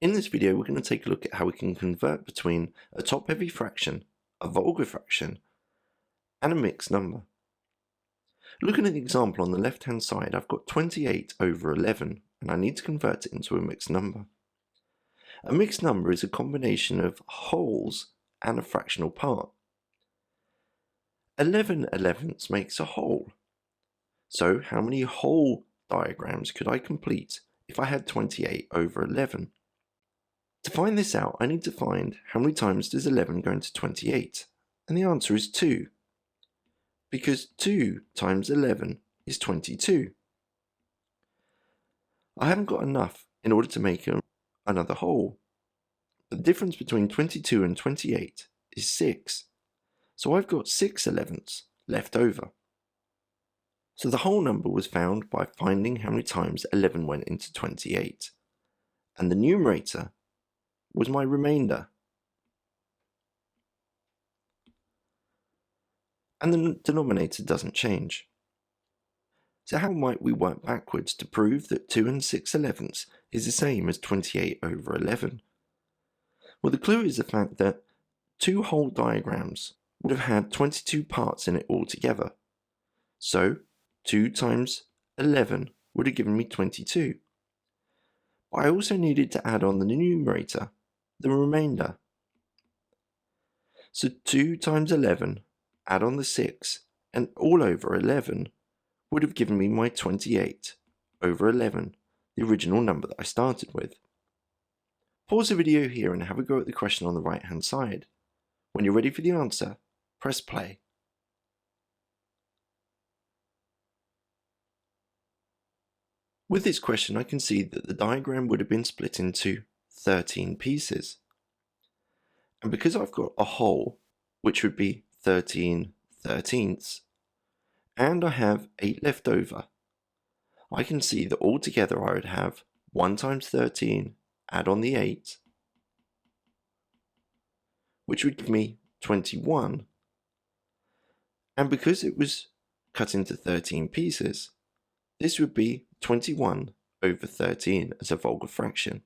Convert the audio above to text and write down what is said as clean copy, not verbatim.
In this video, we're going to take a look at how we can convert between a top-heavy fraction, a vulgar fraction, and a mixed number. Looking at the example on the left-hand side, I've got 28 over 11, and I need to convert it into a mixed number. A mixed number is a combination of wholes and a fractional part. 11 elevenths makes a whole. So how many whole diagrams could I complete if I had 28 over 11? To find this out, I need to find how many times does 11 go into 28, and the answer is 2, because 2 times 11 is 22. I haven't got enough in order to make another whole. The difference between 22 and 28 is 6, so I've got 6 elevenths left over. So the whole number was found by finding how many times 11 went into 28, and the numerator was my remainder. And the denominator doesn't change. So how might we work backwards to prove that 2 and 6 elevenths is the same as 28 over 11? Well, the clue is the fact that two whole diagrams would have had 22 parts in it altogether. So 2 times 11 would have given me 22. But I also needed to add on the numerator, the remainder. So 2 times 11, add on the 6, and all over 11 would have given me my 28 over 11, the original number that I started with. Pause the video here and have a go at the question on the right hand side. When you're ready for the answer, press play. With this question, I can see that the diagram would have been split into 13 pieces. And because I've got a whole, which would be 13 thirteenths, and I have 8 left over, I can see that altogether I would have 1 times 13, add on the 8, which would give me 21. And because it was cut into 13 pieces, this would be 21 over 13 as a vulgar fraction.